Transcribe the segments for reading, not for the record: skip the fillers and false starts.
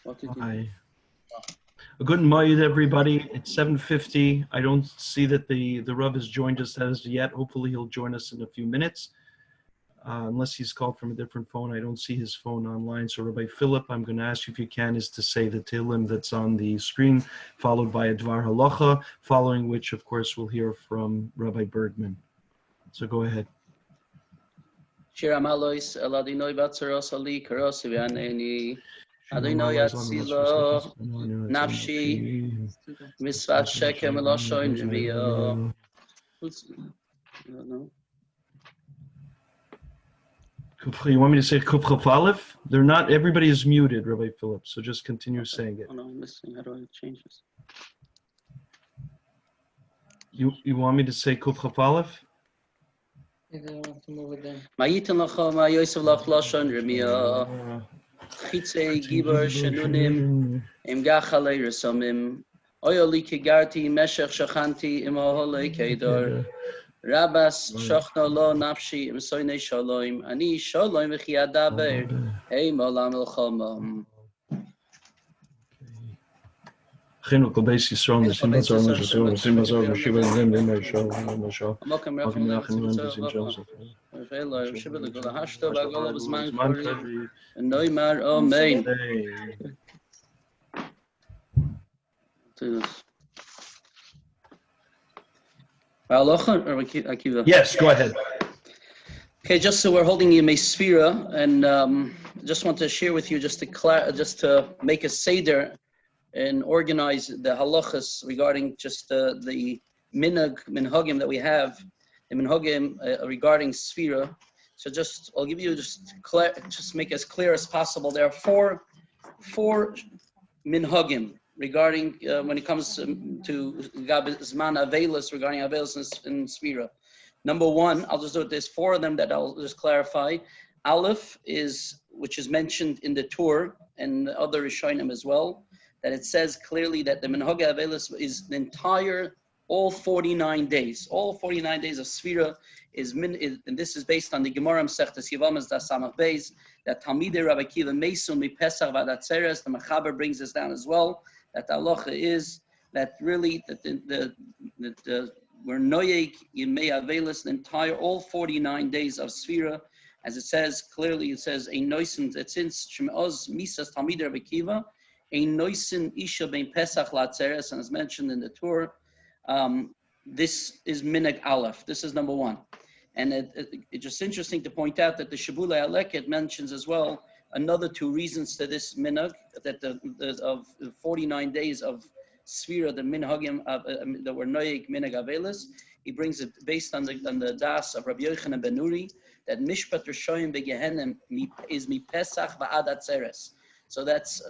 Hi. Good morning, everybody. It's 7:50. I don't see that the Rav has joined us as yet. Hopefully, he'll join us in a few minutes. Unless he's called from a different phone. I don't see his phone online. So, Rabbi Philip, I'm going to ask you if you can, is to say the Tehillim that's on the screen, followed by a Dvar Halacha, following which, of course, we'll hear from Rabbi Bergman. So, go ahead. Shir Amalois, Eladinoi Batsaros Ali, Karosi Vianeni, Adinoi Atzilo, Nafshi, Misvat Shekem Eloshoin Revio. You want me to say Kuf Aleph? They're not, everybody is muted, Rabbi Philip, so just continue saying it. Oh no, I'm missing. How do I change this? You want me to say Kuf Aleph? Mayitin Lacha, Ma Yosef Lach Lashon Revio. Chitzei Gibor Shenunim, Im Gachalei Resomim, Oyoli Kigarti, Meshech Shachanti, Im Oholei Kedor. Rabbas Shochno Lo Nafshi Im Soine Shalom Ani Shalom V'Chiyadaber Hey Molam El Chomam. Chinuk Beis Yisrael Nesim Bazar Nesim Nesim Bazar Meshiva Lim Lim Shal Mashal. Mokem Rachim Nesim Joseph. Velo Shiva the Gola Hashto Bagola B'Zman Kori Noimar Amen. Akiva. Yes, go ahead. Okay, just so we're holding Yemei Sfira, and just want to share with you just to make a seder and organize the halachas regarding just the minhagim that we have, the minhagim regarding Sfira. So I'll give you just make as clear as possible. There are four minhagim regarding when it comes to Zman Avelis, regarding Avelis in Sfira. Number one, I'll just do it. There's four of them that I'll just clarify. Aleph is, which is mentioned in the Torah and the other Rishonim as well, that it says clearly that the Minhag Avelis is the entire, all 49 days. All 49 days of Sfira and this is based on the Gemara Masechtas Yevamos Das Samach Beis, that Talmidei Rabbi Akiva Meisun Mi Pesach V'ad Atzeres. The Mechaber brings this down as well, that the halacha is that really that we're noyeg yemei avelis the entire all 49 days of Sfira, as it says clearly. It says a noisin that since Shem'oz Misas Talmidei Rabbi Akiva a noisin isha bein Pesach la'atzeres, and as mentioned in the Torah, this is minhag aleph. This is number one, and it's just interesting to point out that the Shabulei Aleket mentions as well another two reasons to this minhag, that of 49 days of Sfira, the minhagim that were noyeg minhag avelis. He brings it based on the das of Rabbi Yochanan ben Nuri, that mishpat rishoyim begehenim is mi Pesach va'ad atzeres. So that's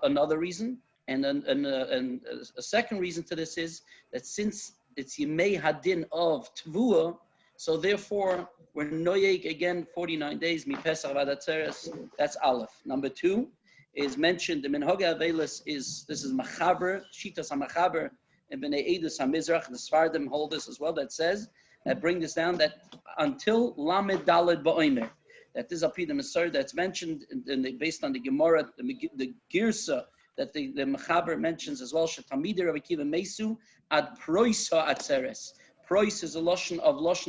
another reason, and a second reason to this is that since it's Yemei Hadin of Tvua, so therefore we're noyeg again 49 days mi Pesach va'ad atzeres. That's Aleph. Number two is mentioned the Minhag Avelis this is Machaber, Shitas HaMachaber, and Bnei Edus HaMizrach, the Sfardim hold this as well, that bring this down, that until Lamed Daled Ba'omer, that this Apid Masar that's mentioned based on the Gemara, the Girsa, that the Machaber mentions as well, Shetamidei Rabbi Akiva Meisu ad Prois HaAtzeres. Prois is a loshon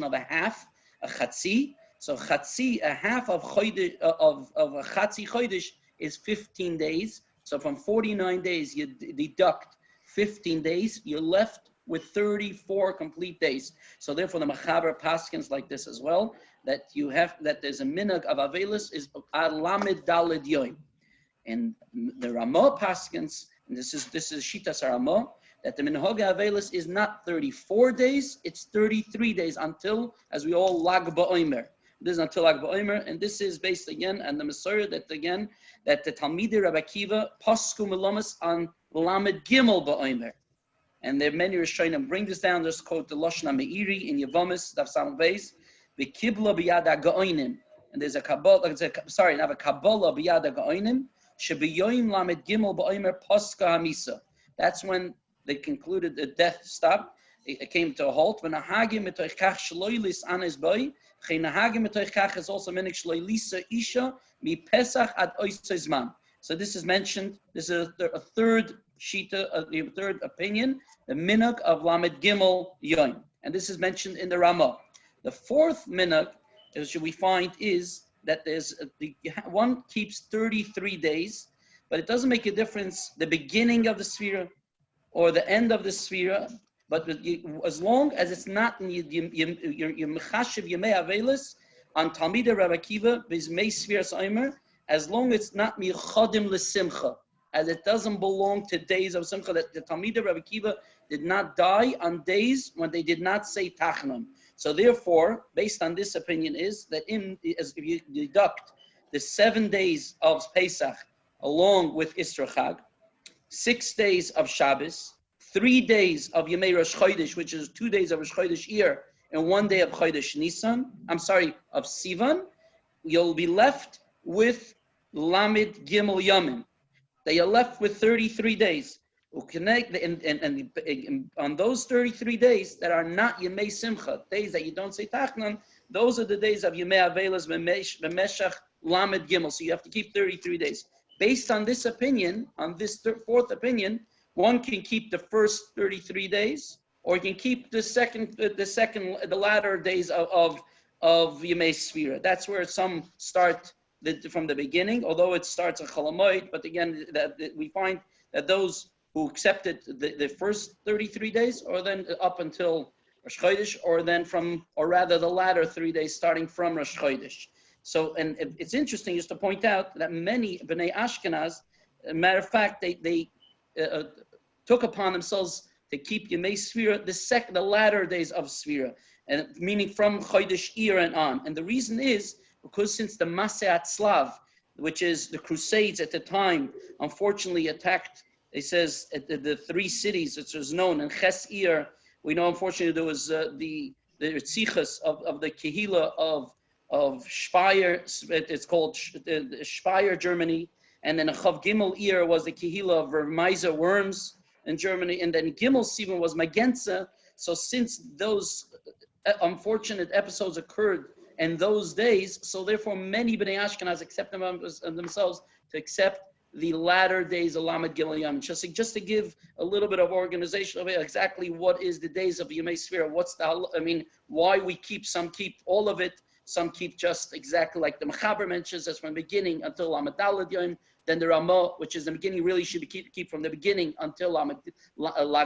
of a half, a chatzi. So chatzi, a half of chodesh, of a chatzi chodesh, is 15 days. So from 49 days, you deduct 15 days, you're left with 34 complete days. So therefore, the Machaber paskins like this as well, that there's a minhag of Avelis is ad lamed daled yoim. And the Ramah paskins, and this is Shitas Ramah, that the minhag Avelis is not 34 days, it's 33 days until, as we all lag ba'omer. This is until Lag BaOmer, and this is based again on the Masorah that the Talmidei Rabbi Akiva pasku melamas on Lamed Gimel BaOmer, and there are many Rishonim bring this down. Just quote the Lashon Meiri in Yevamos Daf Samach Beis, v'kibla b'yad ha'ga'onim, and there's a Kabbalah. Not a Kabbalah b'yad ha'ga'onim shebiyoyim Lamed Gimel BaOmer paska hamisa. That's when they concluded the death stopped. It came to a halt. When a hagim mitoich kach shloilis anes boy. Is also meaning shloilisa isha mi Pesach ad oisezman. So this is mentioned. This is a third shita, the third opinion, the minhag of Lamed Gimel Yom, and this is mentioned in the Ramah. The fourth minhag, as we find, is that one keeps 33 days, but it doesn't make a difference the beginning of the Sfira or the end of the Sfira, but as long as it's not your Mechashiv Yemei Avelis on Talmidei Rabbi Akiva, Bizmei Sfiras Omer, as long as it's not Michodim L'Simcha, as it doesn't belong to days of Simcha, that the Talmidei Rabbi Akiva did not die on days when they did not say Tachnun. So therefore, based on this opinion, is that as if you deduct the 7 days of Pesach along with Isra Chag, 6 days of Shabbos, 3 days of Yemei Rosh Chodesh, which is 2 days of Rosh Chodesh Iyar, and 1 day of Chodesh Nisan, of Sivan, you'll be left with Lamed Gimel Yomim. They are left with 33 days. And on those 33 days that are not Yemei Simcha, days that you don't say Tachnan, those are the days of Yemei Avelas B'Meshach Lamed Gimel. So you have to keep 33 days. Based on this opinion, on this fourth opinion, one can keep the first 33 days, or you can keep the latter days of Yemei Sfira. That's where some start from the beginning, although it starts at Chol Hamoed. But again, that we find that those who accepted the first 33 days, or then up until Rosh Chodesh, or rather the latter 3 days starting from Rosh Chodesh. So, and it's interesting just to point out that many Bnei Ashkenaz, matter of fact, they took upon themselves to keep Yemei Sfira, the latter days of Sfira, and meaning from Chodesh Iyar and on. And the reason is because since the Maseat Slav, which is the Crusades at the time, unfortunately attacked, it says, the 3 cities which was known, and Ches Iyar, we know unfortunately there was the Ritzichas of the Kehila of Speyer, it's called Speyer, Germany, and then Chav Gimel Iyar was the Kehila of Meiser Worms in Germany, and then Gimel Sivan was Magenza. So since those unfortunate episodes occurred in those days, so therefore many Bnei Ashkenaz accept themselves to accept the latter days of Lamed Gimel Yom. Just to give a little bit of organization of exactly what is the days of Yemei Sfira, why we some keep all of it, some keep just exactly like the Mechaber mentions, as from the beginning until Lamed Daled Yom. Then the Ramah, which is the beginning, really should be keep from the beginning until Lag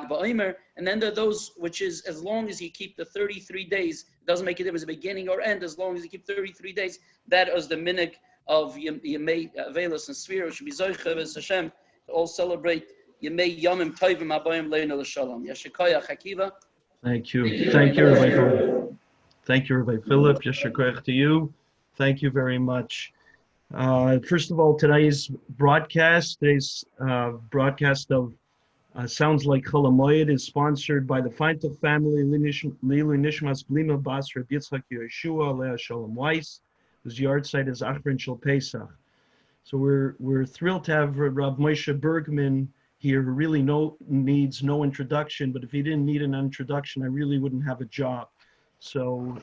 BaOmer. And then there are those which is as long as you keep the 33 days, it doesn't make a difference the beginning or end, as long as you keep 33 days, that is the minhag of Yemei Avelos and Sfira, should be Zoicha V'es Hashem, to all celebrate Yemei Yomim Tovim Abayim Leinu L'Shalom. Yasher Koyach Akiva. Thank you. Thank you, Rabbi Philip. Thank you, Rabbi Philip. Yasher Koyach to you. Thank you very much. First of all, today's broadcast of Sounds Like Chol Hamoed is sponsored by the Feintuch family, Lilu Nishmas Bleema Bas R Yitzchok Yehoshua, Leah Shalom Weiss, whose yahrtzeit is achroin shel Pesach. So we're thrilled to have Rabbi Moshe Bergman here, who really needs no introduction, but if he didn't need an introduction, I really wouldn't have a job. So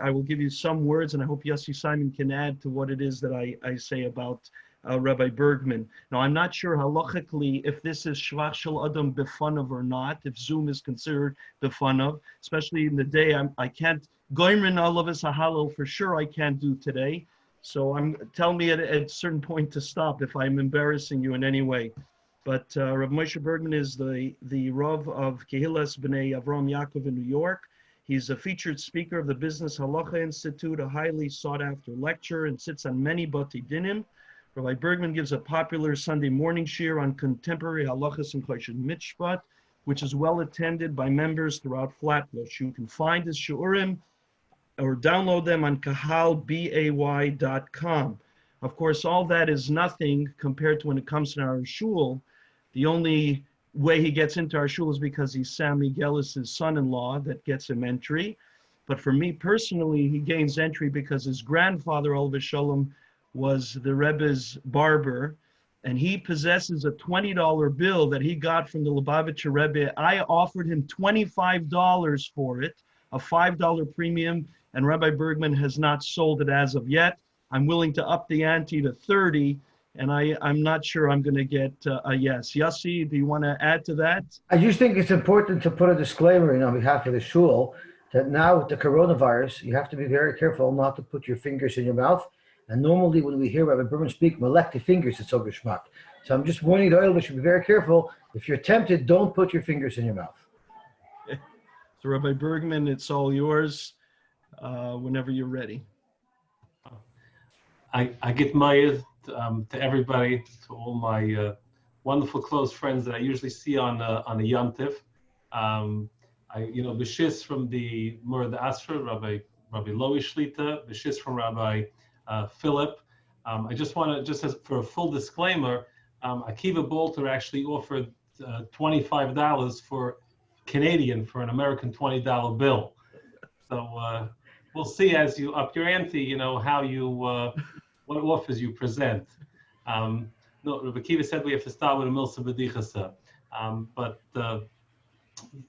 I will give you some words, and I hope Yossi Simon can add to what it is that I say about Rabbi Bergman. Now, I'm not sure halachically if this is Shvach Shel Adam B'fanav or not, if Zoom is considered B'fanav, especially in the day. I can't, Goimrin Olavis Ahalil for sure I can't do today. So tell me at a certain point to stop if I'm embarrassing you in any way. But Rabbi Moshe Bergman is the Rav of Kehilas B'nai Avram Yaakov in New York. He's a featured speaker of the Business Halacha Institute, a highly sought-after lecturer, and sits on many Bati Dinim. Rabbi Bergman gives a popular Sunday morning shiur on contemporary halachas and choshen mishpat, which is well attended by members throughout Flatbush. You can find his shiurim or download them on kahalbay.com. Of course, all that is nothing compared to when it comes to our shul. The only way he gets into our shul is because he's Sammy Gellis' son-in-law that gets him entry. But for me personally, he gains entry because his grandfather, Olav Shalom, was the Rebbe's barber, and he possesses a $20 bill that he got from the Lubavitcher Rebbe. I offered him $25 for it, a $5 premium, and Rabbi Bergman has not sold it as of yet. I'm willing to up the ante to 30 and I'm not sure I'm going to get a yes. Yossi, do you want to add to that? I just think it's important to put a disclaimer in on behalf of the shul that now with the coronavirus, you have to be very careful not to put your fingers in your mouth. And normally when we hear Rabbi Bergman speak, malek the fingers, it's so geschmack. So I'm just warning the oil, should be very careful. If you're tempted, don't put your fingers in your mouth. So Rabbi Bergman, it's all yours whenever you're ready. I get married to everybody, to all my wonderful close friends that I usually see on a Yom Tiv. B'shis from the Murad Asra, Rabbi Moshe Shlita, b'shis from Rabbi Philip. I just want to, for a full disclaimer, Akiva Bolter actually offered $25 for Canadian for an American $20 bill. So we'll see as you up your ante, how you, what offers you present. No, Rabbi Akiva said we have to start with a milsa b'dichasa. But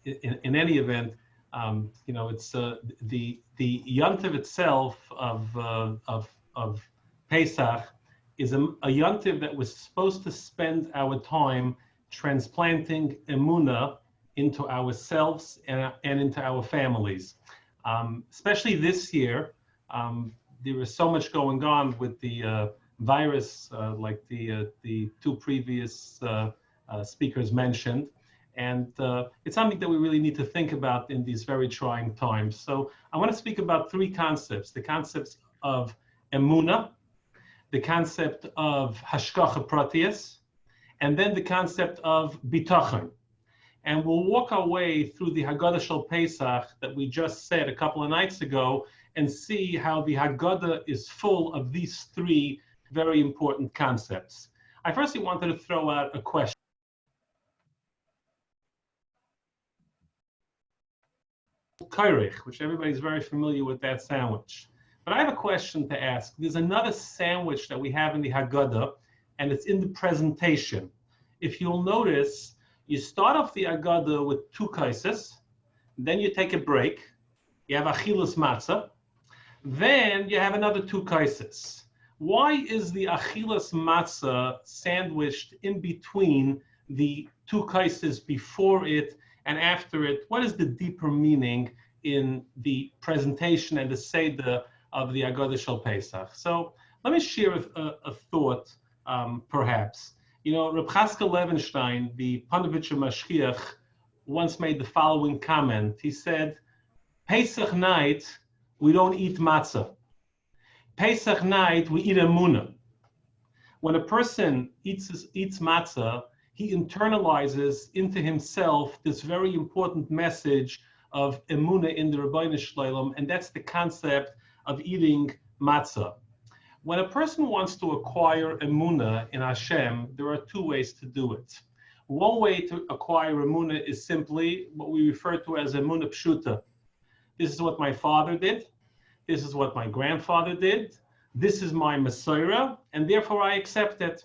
in any event, it's the yontiv itself of Pesach is a yontiv that was supposed to spend our time transplanting emuna into ourselves and into our families. Especially this year, there is so much going on with the virus, like the two previous speakers mentioned. And it's something that we really need to think about in these very trying times. So I want to speak about three concepts: the concepts of emuna, the concept of hashgacha pratius, and then the concept of bitachon. And we'll walk our way through the Haggadah shel Pesach that we just said a couple of nights ago and see how the Haggadah is full of these three very important concepts. I firstly wanted to throw out a question. Kairich, which everybody's very familiar with that sandwich. But I have a question to ask. There's another sandwich that we have in the Haggadah, and it's in the presentation. If you'll notice, you start off the Agudah with two kaises, then you take a break, you have achilas matzah, then you have another two kaises. Why is the achilas matzah sandwiched in between the two kaises before it and after it? What is the deeper meaning in the presentation and the seder of the Agudah shel Pesach? So let me share a thought, perhaps. Reb Chaska Levenstein, the Panovitcher Mashgiach, once made the following comment. He said, Pesach night, we don't eat matzah. Pesach night, we eat emuna. When a person eats matzah, he internalizes into himself this very important message of emuna in the Rebbeinu Shleilam, and that's the concept of eating matzah. When a person wants to acquire emuna in Hashem, there are two ways to do it. One way to acquire emuna is simply what we refer to as emuna pshuta. This is what my father did. This is what my grandfather did. This is my Messiah, and therefore I accept it.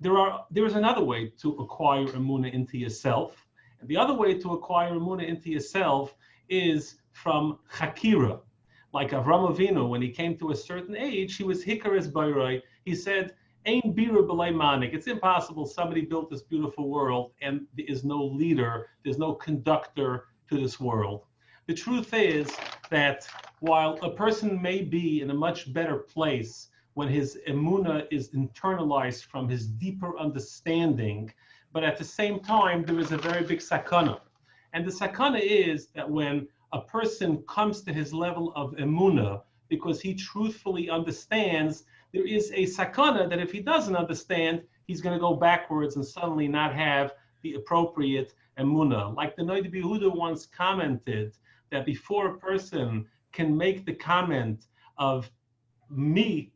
There is another way to acquire emuna into yourself. And the other way to acquire emuna into yourself is from chakira. Like Avram Avinu, when he came to a certain age, he was hikaris bayroi. He said, "Ein bira b'lei manik." It's impossible. Somebody built this beautiful world, and there is no leader, there's no conductor to this world. The truth is that while a person may be in a much better place when his emuna is internalized from his deeper understanding, but at the same time, there is a very big sakana. And the sakana is that when a person comes to his level of emuna because he truthfully understands, there is a sakana that if he doesn't understand, he's going to go backwards and suddenly not have the appropriate emuna. Like the Noida Behuda once commented that before a person can make the comment of me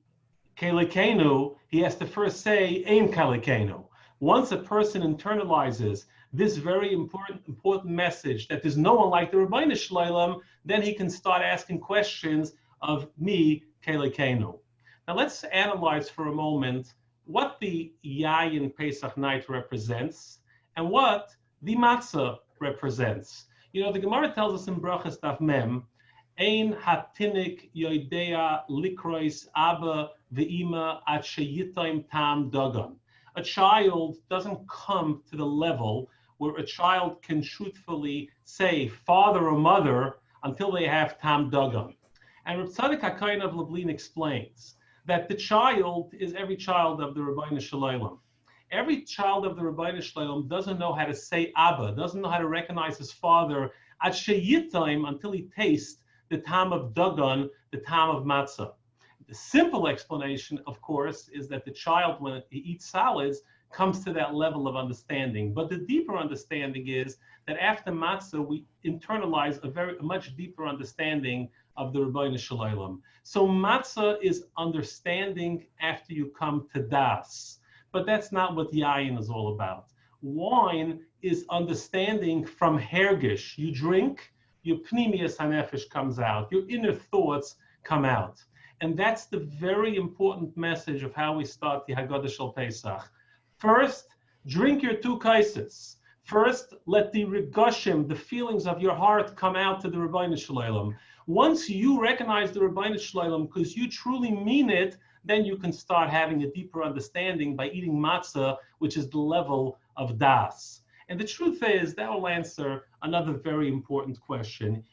kelekenu, he has to first say ein kelekenu. Once a person internalizes this very important message that there's no one like the Rebbeinu Shleilam, then he can start asking questions of me kelekenu. Now let's analyze for a moment what the yayin Pesach night represents and what the matzah represents. The Gemara tells us in Brachas Daf Mem, Ein hatinik yoidea likrois abba ve'ima at sheyitayim tam dagan. A child doesn't come to the level where a child can truthfully say father or mother until they have tam dagan. And Reb Tzaddik HaKohen of Lublin explains that the child is every child of the Rabbi Shalom. Every child of the Rabbi Shalom doesn't know how to say Abba, doesn't know how to recognize his father at sheyitayim until he tastes the tam of dagan, the tam of matzah. The simple explanation, of course, is that the child, when he eats solids, comes to that level of understanding. But the deeper understanding is that after matzah, we internalize a much deeper understanding of the Rabbi Shalom. So matzah is understanding after you come to das. But that's not what yayin is all about. Wine is understanding from hergish. You drink, your pnimius hanefesh comes out, your inner thoughts come out. And that's the very important message of how we start the Haggadah Shel Pesach. First, drink your two kaises. First, let the regoshim, the feelings of your heart, come out to the Rabbeinu Shalom. Once you recognize the Rabbeinu Shalom because you truly mean it, then you can start having a deeper understanding by eating matzah, which is the level of das. And the truth is that will answer another very important question.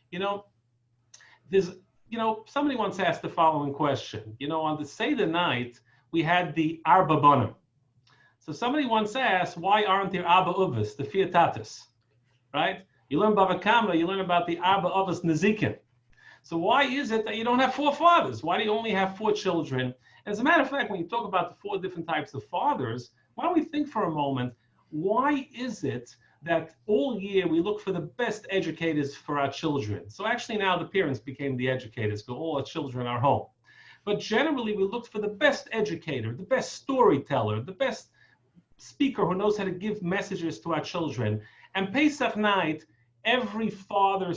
Somebody once asked the following question. On the Seder night, we had the Arba Banim. So somebody once asked, why aren't there Abba Uvis, the Fia Tatis, right? You learn Bava Kama, you learn about the Abba Uvis Nezikin. So why is it that you don't have 4 fathers? Why do you only have 4 children? And as a matter of fact, when you talk about the 4 different types of fathers, why don't we think for a moment, why is it that all year we look for the best educators for our children? So actually now the parents became the educators because all our children are home. But generally we looked for the best educator, the best storyteller, the best speaker who knows how to give messages to our children. And Pesach night, every father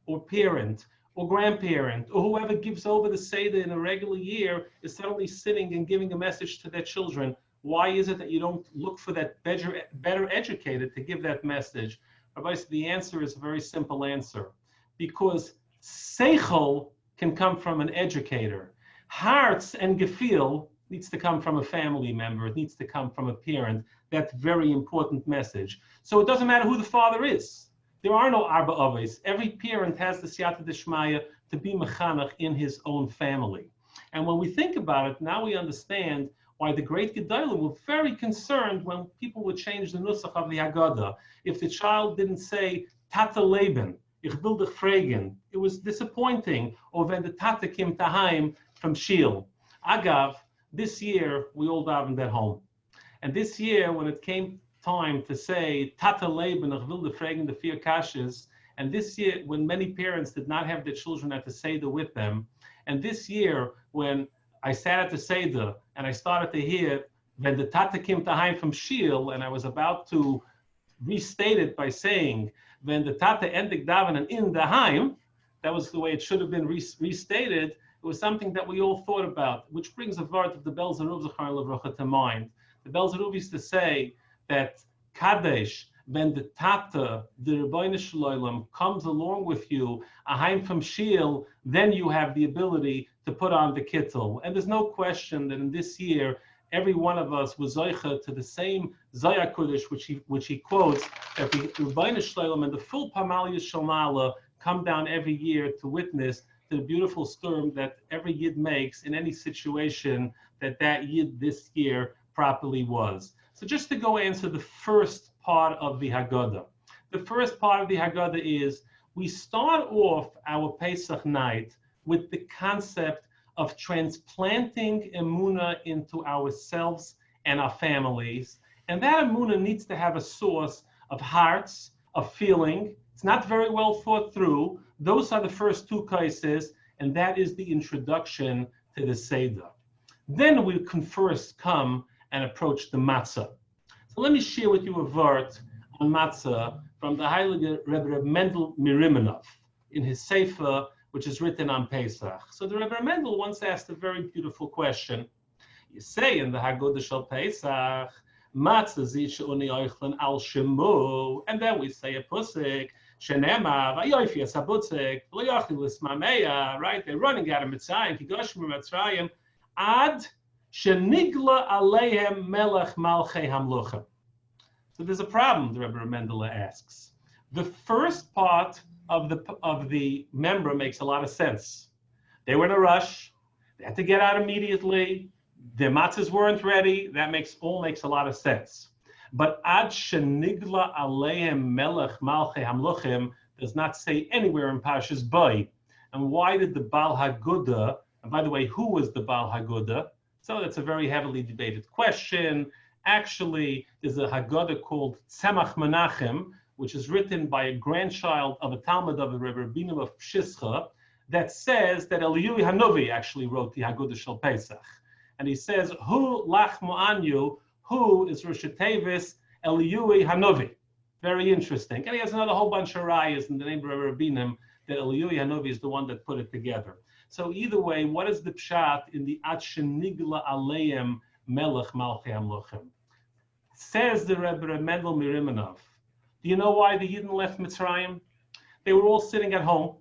or parent or grandparent or whoever gives over the Seder in a regular year is suddenly sitting and giving a message to their children. Why is it that you don't look for that better educator to give that message? Rabbi, the answer is a very simple answer. Because seichel can come from an educator. Hearts and gefühl needs to come from a family member. It needs to come from a parent. That's very important message. So it doesn't matter who the father is. There are no arba avos. Every parent has the siyata d'shmaya to be mechanach in his own family. And when we think about it, now we understand why the great Gedolim were very concerned when people would change the nusach of the Agudah. If the child didn't say, Tata Leben, ich will dich fragen, it was disappointing. Or when the Tata came taheim from shel. Agav, this year, we all davened at home. And this year, when it came time to say, Tata Leben, ich will dich fragen, the 4 kashes, and this year, when many parents did not have their children at the Seder with them, and this year, when I sat at the Seder and I started to hear when the Tata came taheim from shel, and I was about to restate it by saying, when the Tata endig daven and in daheim, that was the way it should have been restated. It was something that we all thought about, which brings a word of the Bel Zeruv Zechar Levracha to mind. The Bel Zeruv used to say that Kadesh, when the Tata, the Rabbeinu Shalom, comes along with you, aheim from shel, then you have the ability to put on the kittel. And there's no question that in this year, every one of us was zoicha to the same Zaya Kodesh, which he quotes, that the Rabbeinu Shalom and the full Pamaliyus Shalmala come down every year to witness the beautiful storm that every Yid makes in any situation that Yid this year properly was. So just to go answer the first part of the Haggadah. The first part of the Haggadah is we start off our Pesach night with the concept of transplanting emunah into ourselves and our families. And that emunah needs to have a source of hearts, of feeling. It's not very well thought through. Those are the first 2 cases, and that is the introduction to the Seder. Then we can first come and approach the matzah. So let me share with you a word on matzah from the Heilige Rebbe Mendel Mirimenov in his Sefer, which is written on Pesach. So the Rebbe Mendel once asked a very beautiful question. You say in the Haggadah Shel Pesach, matzah zisha uni oichlen al shemu, and then we say a pusik, shenema vayofi asabutzik, loyachil ismameya, right? They're running out of Mitzrayim, kigoshim Mitzrayim, ad Shenigla aleihem melech malchei hamluchim. So there's a problem, the Rebbe Mendele asks. The first part of the member makes a lot of sense. They were in a rush. They had to get out immediately. Their matzahs weren't ready. That makes a lot of sense. But ad shenigla aleihem melech malchei hamluchim does not say anywhere in Parshas Bo. And why did the Baal Hagudah, and by the way, who was the Baal Hagudah? So that's a very heavily debated question. Actually, there's a Haggadah called Tzemach Menachem, which is written by a grandchild of a Talmud of the Rebbe Bleema of Pshischa, that says that Eliyahu Hanovi actually wrote the Agudah shel Pesach. And he says, Hu lachmu anyu, who is Rosh Tevis Eliyahu Hanovi. Very interesting. And he has another whole bunch of rayas in the name of Rebbe Rabbinim that Eliyahu Hanovi is the one that put it together. So either way, what is the pshat in the Ad Shenigla Aleim Melech Malchei Hamluchim? Says the Rebbe Mendel Mirimanov. Do you know why the Yidden left Mitzrayim? They were all sitting at home.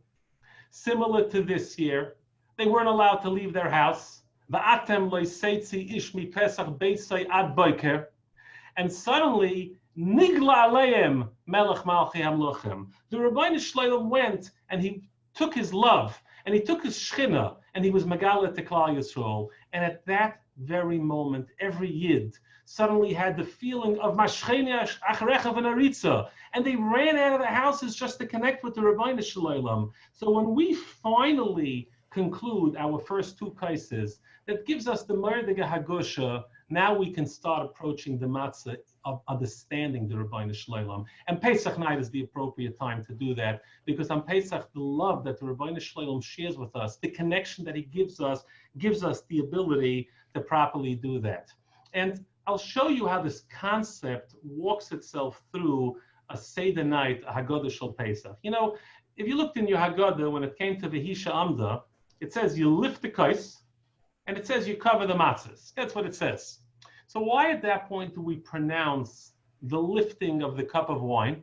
Similar to this year, they weren't allowed to leave their house. Va'atem loiseitzi ish mi Pesach beisai ad boiker. And suddenly, Nigla aleim melech malchei hamluchim. The Rabbi Shloim went and he took his love and he took his shchina and he was megala to Klal Yisrael. And at that very moment, every Yid suddenly had the feeling of mashchenia achrecha v'naritza, and they ran out of the houses just to connect with the Rabbi Shloim. So when we finally conclude our first two cases, that gives us the Merdega Hagosha. Now we can start approaching the matzah of understanding the Rabbi Shloim. And Pesach night is the appropriate time to do that, because on Pesach, the love that the Rabbi Shloim shares with us, the connection that he gives us the ability to properly do that. And I'll show you how this concept walks itself through a Seder night, a Haggadah shel Pesach. You know, if you looked in your Haggadah, when it came to Vehisha Amda, it says you lift the kais, and it says you cover the matzahs. That's what it says. So why at that point do we pronounce the lifting of the cup of wine?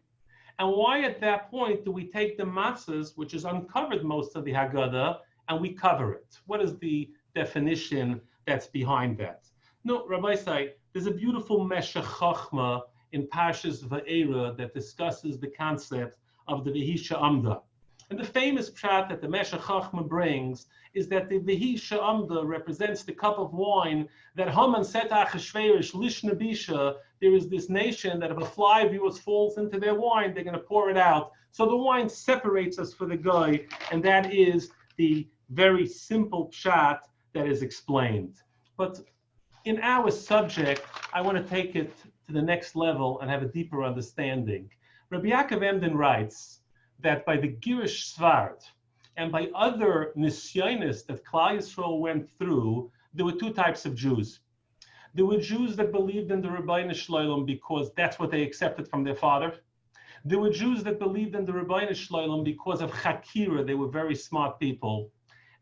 And why at that point do we take the matzahs, which is uncovered most of the Haggadah, and we cover it? What is the definition that's behind that? No, Rabbi say, there's a beautiful Meshech Chochma in Parshas Va'era that discusses the concept of the Vehisha Amda. And the famous pshat that the Meshech Chochma brings is that the Vehisha Amda represents the cup of wine that Haman said to Achashverosh, Lishna Bisha, there is this nation that if a fly virus falls into their wine, they're going to pour it out. So the wine separates us for the guy, and that is the very simple pshat that is explained. But in our subject, I want to take it to the next level and have a deeper understanding. Rabbi Yaakov Emden writes that by the Girish Svart and by other nisyonis that Klal Yisrael went through, there were two types of Jews. There were Jews that believed in the Rabbi Shloim because that's what they accepted from their father. There were Jews that believed in the Rabbi Shloim because of Chakira. They were very smart people.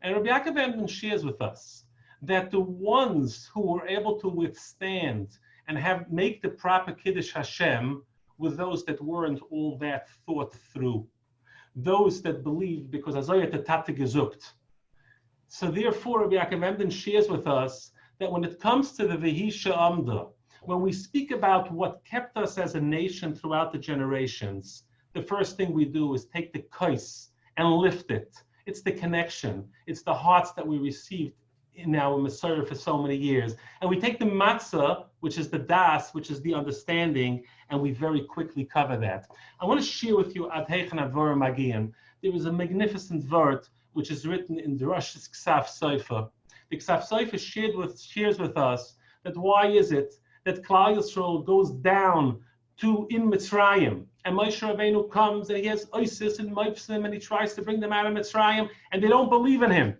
And Rabbi Yaakov Emden shares with us that the ones who were able to withstand and make the proper Kiddush Hashem were those that weren't all that thought through. Those that believed because Azayat Tate gezukt. So therefore, Rabbi Yaakov Emden shares with us that when it comes to the Vehisha Amda, when we speak about what kept us as a nation throughout the generations, the first thing we do is take the kais and lift it. It's the connection. It's the hearts that we received in our Messiah for so many years. And we take the matzah, which is the das, which is the understanding, and we very quickly cover that. I want to share with you Ad Heichen Advarim Magian. There is a magnificent word which is written in the Rosh's Ksaf Sofer. The Ksaf Sofer shares with us that why is it that Klal Yisrael goes down to in Mitzrayim, and Moshe Rabbeinu comes and he has Isis and Mopsim and he tries to bring them out of Mitzrayim, and they don't believe in him.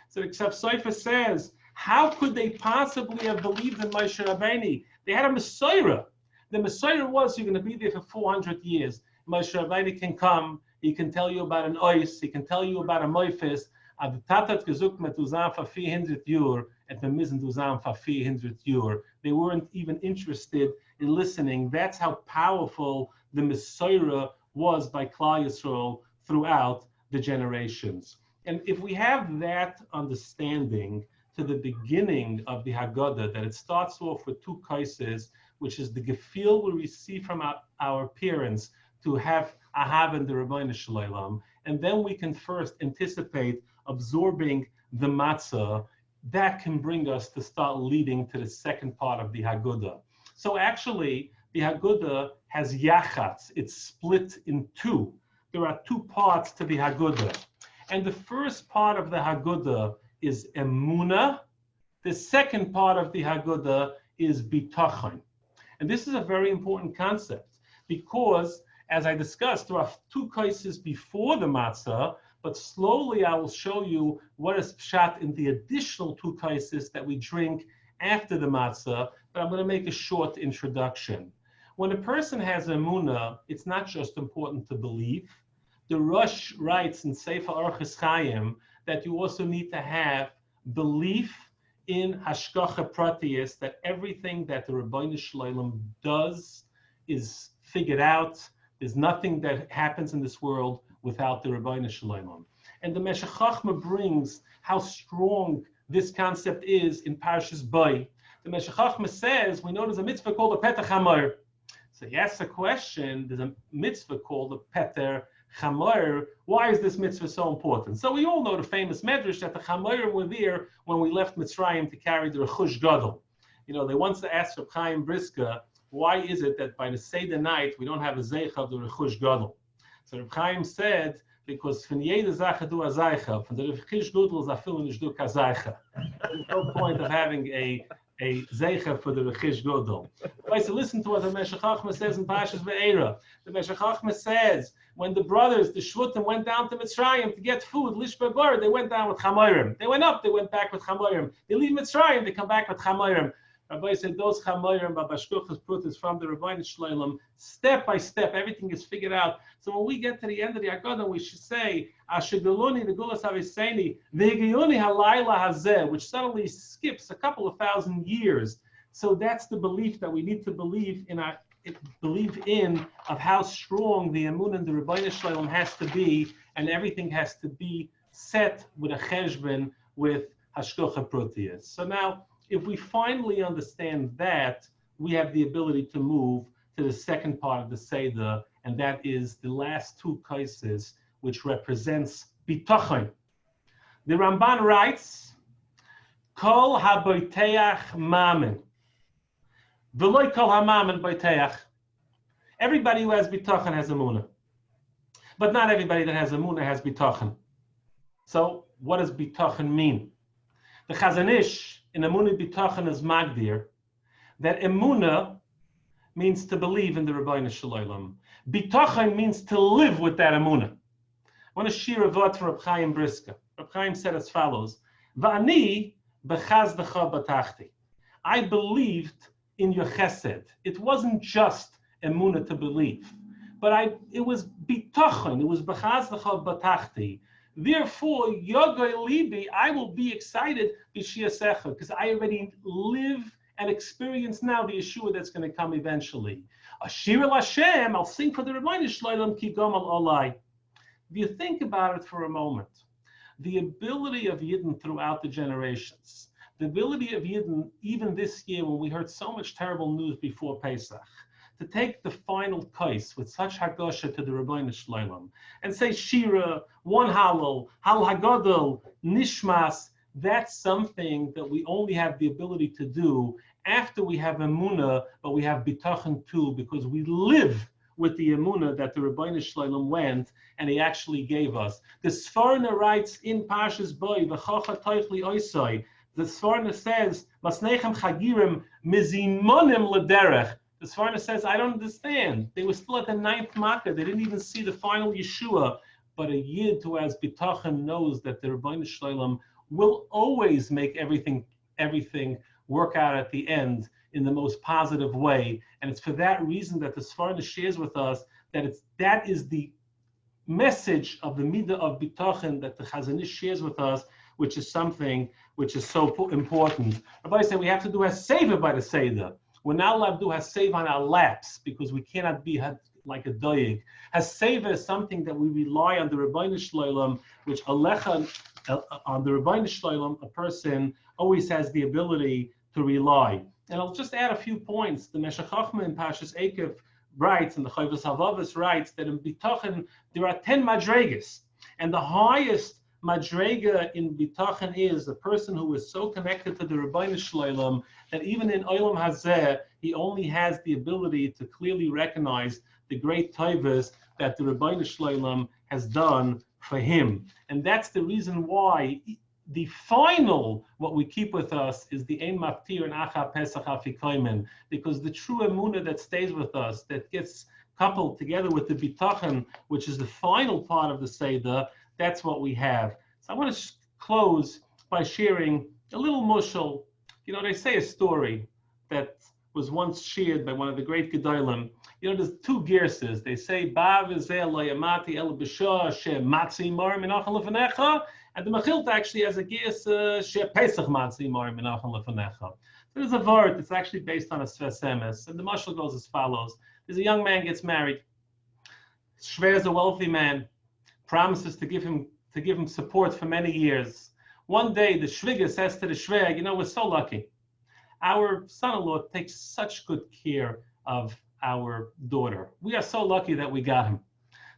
So the Ksaf Sofer says, how could they possibly have believed in Moshe Rabbeinu? They had a Messiah. The Messiah was, you're going to be there for 400 years. Moshe Rabbeinu can come, he can tell you about an ois, he can tell you about a moifis. Ad tatat gesucht met uzam for 400 years, and the misen uzam for 400 years. They weren't even interested in listening. That's how powerful the Messiah was by Klal Yisrael throughout the generations. And if we have that understanding, to the beginning of the Haggadah, that it starts off with two kaises, which is the gefil we receive from our parents to have ahav and the Rabbeinu Shalom, and then we can first anticipate absorbing the matzah. That can bring us to start leading to the second part of the Haggadah. So actually, the Haggadah has yachatz. It's split in two. There are two parts to the Haggadah. And the first part of the Haggadah is emunah. The second part of the Haggadah is bitachon. And this is a very important concept because, as I discussed, there are two kaises before the matzah, but slowly I will show you what is pshat in the additional two kaises that we drink after the matzah, but I'm going to make a short introduction. When a person has emunah, it's not just important to believe. The Rosh writes in Sefer Orchos Chaim that you also need to have belief in hashgacha pratiyus, that everything that the Rabbeinu Shalom does is figured out. There's nothing that happens in this world without the Rabbeinu Shalom. And the Meshech Chochmah brings how strong this concept is in Parshas Bo. The Meshech Chochmah says, we know there's a mitzvah called a Peter Chamor. So he asks a question, there's a mitzvah called a Peter Chamor. Why is this mitzvah so important? So we all know the famous medrash that the Chamorim were there when we left Mitzrayim to carry the Rechush Gadol. You know, they once asked Reb Chaim Briska, why is it that by the Seder night we don't have a zeicha of the Rechush Gadol? So Reb Chaim said, because from jede Sache du a zeicha, from the Rechush Gadol is afil nicht du ka zeicha. There's no point of having a zeicha for the Rechush Gadol. So listen to what the Meshech Chochmah says in Parshas Ve'era. The Meshech Chochmah says, when the brothers, the Shvutim, went down to Mitzrayim to get food, Lish Bebar, they went down with Chamorim. They went up, they went back with Chamorim. They leave Mitzrayim, they come back with Chamorim. Rabbi said those Chamorim, Babashkuchas Prutas from the Rabbeinu Shalom, step by step, everything is figured out. So when we get to the end of the Agudah, we should say, Ashiguluni, the Gulas Aviseini, V'higiyuni halayla hazeh, which suddenly skips a couple of thousand years. So that's the belief that we need to believe in of how strong the emunah and the Rabbeinu Shalom has to be, and everything has to be set with a cheshbon with hashgacha pratiyus. So now, if we finally understand that, we have the ability to move to the second part of the Seder, and that is the last two kaises, which represents bitachon. The Ramban writes, Chol Hamoed TheAgudah. V'lo kol hamamen boiteach. Everybody who has bitachon has emunah, but not everybody that has emunah has bitachon. So, what does bitachon mean? The Chazon Ish in emunah bitachon is magdir that emunah means to believe in the Rabbeinu Shalom. Bitachon means to live with that emunah. I want to share a vot from Reb Chaim Briska. Reb Chaim said as follows: Va'ani b'chazdecha batachti. I believed in your chesed. It wasn't just emunah to believe, but it was bitachon. It was b'chazdecha batachti. Therefore, yogoy libi, I will be excited b'shiasecha, because I already live and experience now the Yeshua that's going to come eventually. Ashir el Hashem, I'll sing for the Rabbeinu Shalom ki gomal olai. If you think about it for a moment, the ability of Yidden throughout the generations, the ability of Yidden, even this year when we heard so much terrible news before Pesach, to take the final kais with such hagosha to the Rabbeinu Shalom and say Shira, one Hallel, Hal Hagodol, Nishmas, that's something that we only have the ability to do after we have emunah, but we have bitachon too, because we live with the emunah that the Rabbeinu Shalom went and he actually gave us. The Sforna writes in Parshas Bo, V'chocha toichli oisoi, the Sforna says, Masnechem chagirim mizimonim lederech. The Sforna says, I don't understand. They were still at the 9th Makkah. They didn't even see the final Yeshua. But a Yid who has bitachon knows that the Rabbeinu Shalom will always make everything work out at the end in the most positive way. And it's for that reason that the Sforna shares with us that is the message of the midah of bitachon that the Chazon Ish shares with us, which is something which is so important. Rabbi said we have to do haseva by the Seder. We're not allowed to do haseva on our laps because we cannot be like a doeg. Haseva is something that we rely on the Rabbeinu Shalom, which Alecha on the Rebbeinu Shlom, a person always has the ability to rely. And I'll just add a few points. The Meshech Chochmah in Pashas Eikev writes, and the Chovos HaLevavos writes, that in Bitochen there are 10 madregas, and the highest madrega in Bitochen is the person who is so connected to the Rebbeinu Shlom that even in Olam Hazeh, he only has the ability to clearly recognize the great tovas that the Rebbeinu Shlom has done for him. And that's the reason why the final, what we keep with us, is the Ein Maftir and Acha Pesach Afikoimen, because the true emunah that stays with us, that gets coupled together with the Bitochen, which is the final part of the Seder, that's what we have. So I want to close by sharing a little mushal. You know, they say a story that was once shared by one of the great Gedolim. You know, there's two gerses. They say, Ba v'zeh lo yamati el b'shah she matzi mar minachal lefanecha, and the Mechilta actually has a gers she Pesach matzi mar minachal lefanecha. There's a word that's actually based on a Sfas Emes, and the mashal goes as follows. There's a young man gets married. Shver is a wealthy man, promises to give him support for many years. One day, the Shviga says to the Shver, you know, we're so lucky. Our son-in-law takes such good care of our daughter. We are so lucky that we got him.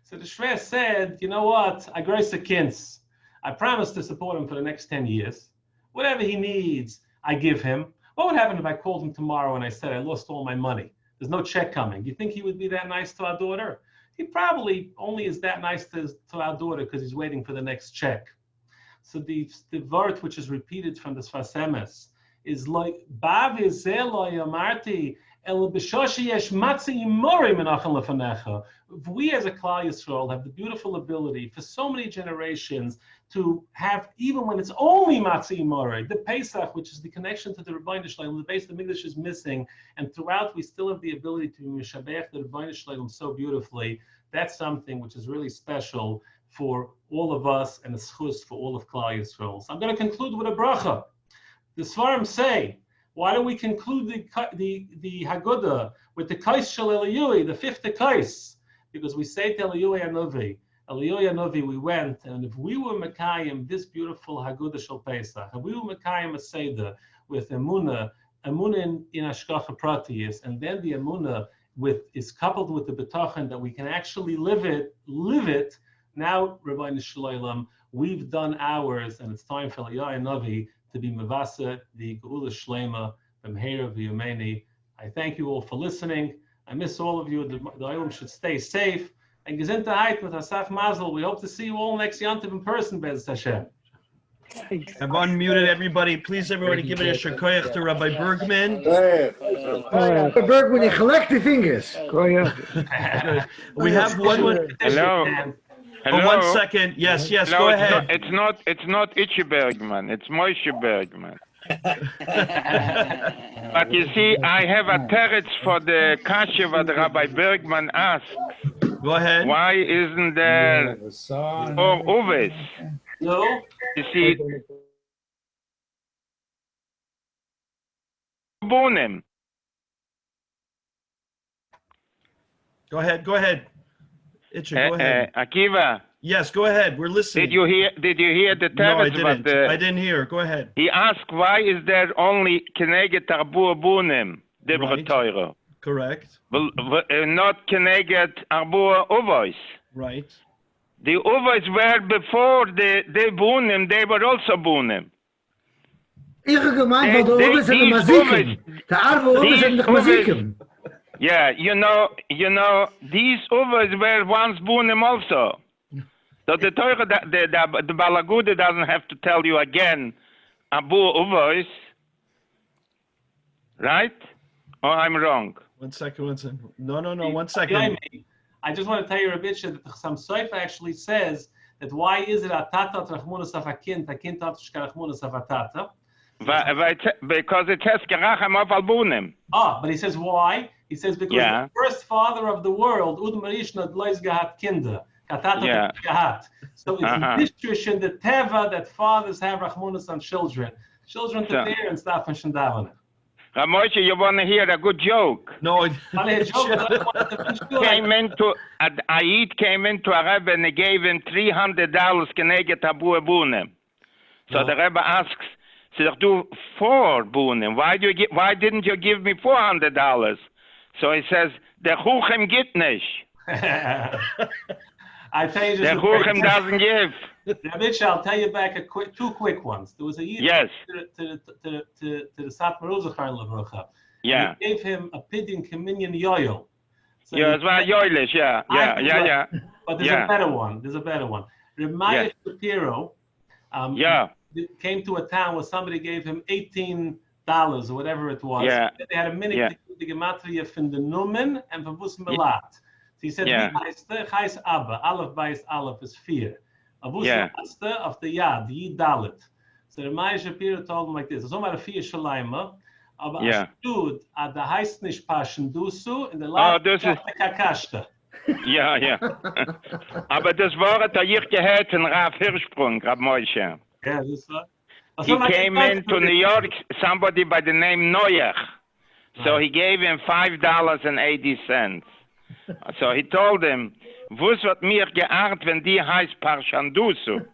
So the Shver said, you know what, I gross a kins. I promise to support him for the next 10 years. Whatever he needs, I give him. What would happen if I called him tomorrow and I said I lost all my money? There's no check coming. Do you think he would be that nice to our daughter? He probably only is that nice to our daughter because he's waiting for the next check. So the word which is repeated from the Sfas Emes is like, Ba v'zeh lo yamarti el b'shoshi yesh matzi imori minachal lefanecha. We as a Klal Yisrael have the beautiful ability for so many generations to have, even when it's only matzi imori, the Pesach, which is the connection to the Rebbeinu Shlom, the base of the Mikdash is missing, and throughout we still have the ability to mishabech the Rebbeinu Shlom so beautifully. That's something which is really special for all of us and a schus for all of Klal Yisrael. So I'm going to conclude with a bracha. The Svarim say, why don't we conclude the Agudah with the Kais shel Eliyui, the fifth Kais? Because we say to Eliyui Anovi, we went, and if we were Mekayim, this beautiful Agudah shel Pesach, if we were Mekayim a Seder with Emunah in Hashgacha Pratiyus, and then the Emunah is coupled with the B'tachan that we can actually live it. Now, Rebbeinu Shlom, we've done ours, and it's time for Eliyui Anovi to be Mevasa, the Geula Shlema, B'mheira v'Yomeni. I thank you all for listening. I miss all of you. The Olam should stay safe. And Gesundheit with Asaf Mazel. We hope to see you all next Yontiv in person, Bez Hashem. I've unmuted everybody. Please, everybody, give it a shakoyach to Rabbi Bergman. Rabbi Bergman, you collect the fingers. We have one. Hello. Hello. Oh, 1 second. Yes, No, go ahead. It's not Itchy Bergman. It's Moshe Bergman. But you see, I have a teretz for the kasha that Rabbi Bergman asks. Go ahead. Why isn't there more uves? No. You see, bonim. Go ahead. Itcher, go ahead. Akiva. Yes, go ahead. We're listening. Did you hear the teretz? No, I didn't. I didn't hear. Go ahead. He asked, why is there only Keneget Arbur Bunim, Dibra Teure? Correct. Not Keneget Arbur Uvois. Right. The Uvois were before the Bunim, they were also Bunim. Yeah, you know, these Uvois were once Bunim also. So the Torah, the Balaguda doesn't have to tell you again, Abu Uvois, right? Or I'm wrong? 1 second. No, 1 second. I just want to tell you, Rabbi, that the Chassam Sofer actually says that why is it atata rachmunas of a kind rachmunas of atata? Because it says Kerachem of Albunim. But he says why? He says because the first father of the world, Ud Marishna Dlois Gahat Kinder. So it's this tradition, the teva, that fathers have rachmunas on children to parents, not from Shandavanah. Ramoshe, you want to hear a good joke? No. Ayid came into a Rebbe and he gave him $300 Keneget Abu Abunim. So the Rebbe asks, so do 4 bunim. Why didn't you give me $400? So he says, the Chuchem git nicht. I tell you, The Chuchem doesn't give. Rabbi, I'll tell you back two quick ones. There was a Yid Yes. to the Satmar Uzachar Levrocha. Yeah. He gave him a pidyon communion yoil. So Yeah, it's very yoilish. Yeah. But there's a better one. Rabbi Shapiro came to a town where somebody gave him $18 or whatever it was. Yeah. They had a minute to give the gematria from the Numen and from Bus Melat. So he said, Chais Abba, Aleph Bais Aleph is 4. Avus Melatste of the Yad, Yid Dalet. So Rabbi Shapiro told him like this, it's only a 4 Shalaima, aber a Stud, at the heist nicht paschen dusu, in the last das ist Kakashta. Ja. Aber das Wort, da ich gehört in Rav Hirschsprung, Rabbi Moshe. Yeah, this one. He came into New York, somebody by the name Neuer. So he gave him $5.80. So he told him, "Wus wird mir geahnt, wenn die heißt Parshandusu?"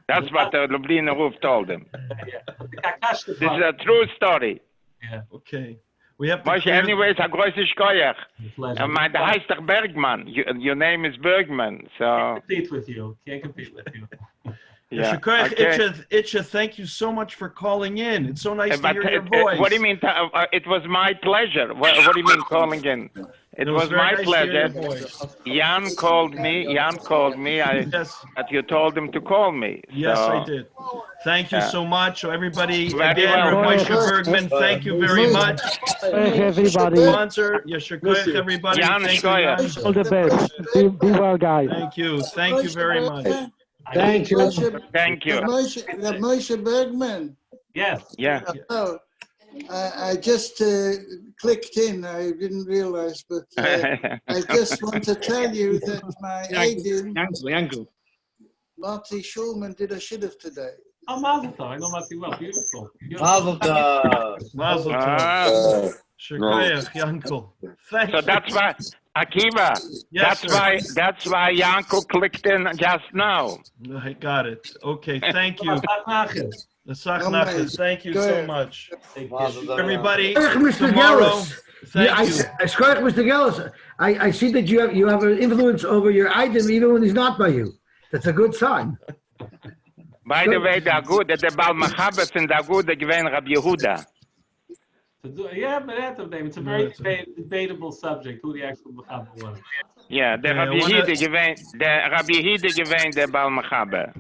That's what the Lubliner Ruf told him. This is a true story. Yeah. Okay. We have to Moshe, anyways, a große Skoyer. Der heißt doch Bergman. Your name is Bergman. So. Can't compete with you. Yeah. Itcha, thank you so much for calling in. It's so nice to hear your voice. What do you mean? It was my pleasure. What do you mean calling in? It was my pleasure. Jan called me. That you told him to call me. Yes, so, I did. Thank you so much. So everybody, Very again, well. Rabbi Moshe Bergman, thank you very much. Everybody. Sponsor, Yeshua, everybody. Jan Thank you, Jan. All the best. Be well, guys. Thank you. Thank you very much. Thank you. Rabbi Moshe Bergman. Yes. Yeah. Oh, I just clicked in. I didn't realize, but I just want to tell you that my agent, Marty Schulman, did a shidduch today. Oh, Mazel Tov. I know Marty well. Beautiful. Mazel tov. Mazel tov. Shukriya, Yankel. Thank you. So that's why, Akiva. Yes, that's why Yankel clicked in just now. I got it. Okay, thank you. Nachas. Thank you so much. Everybody, Mr. tomorrow. Gellis. Thank I you. Mr. Gellis. I see that you have an influence over your item even when he's not by you. That's a good sign. By the way, the Agudah, the Baal Machabes and the Agudah given Rabbi Yehuda. Yeah, but that's a name. It's a very debatable subject. Who the actual Mechaber was? Yeah, the Rabbi Yehuda given the Baal Machabe.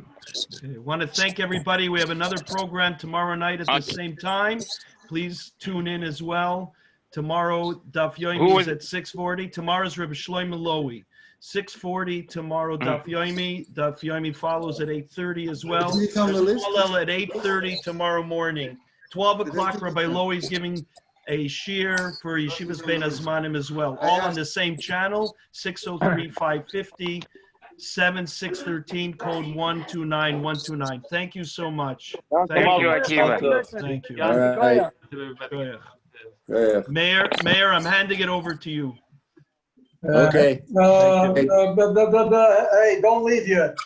I want to thank everybody. We have another program tomorrow night at the same time. Please tune in as well. Tomorrow, Daf Yomi is at 6:40. Tomorrow's Rabbi Shlomo Lowy. 6:40 tomorrow, Daf Yomi. Daf Yomi follows at 8:30 as well. Hallel at 8:30 tomorrow morning. 12 o'clock, Rabbi Lowy is giving a shir for Yeshivas Ben Azmanim as well. All on the same channel, 603-550-7613, code 129129. Thank you so much. Thank you, Akiva. Thank you. Yeah. Mayor, I'm handing it over to you. Okay. Hey, don't leave yet.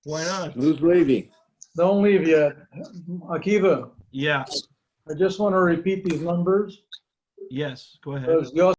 Why not? Who's leaving? Don't leave yet. Akiva, Yeah. I just want to repeat these numbers. Yes. Go ahead. Because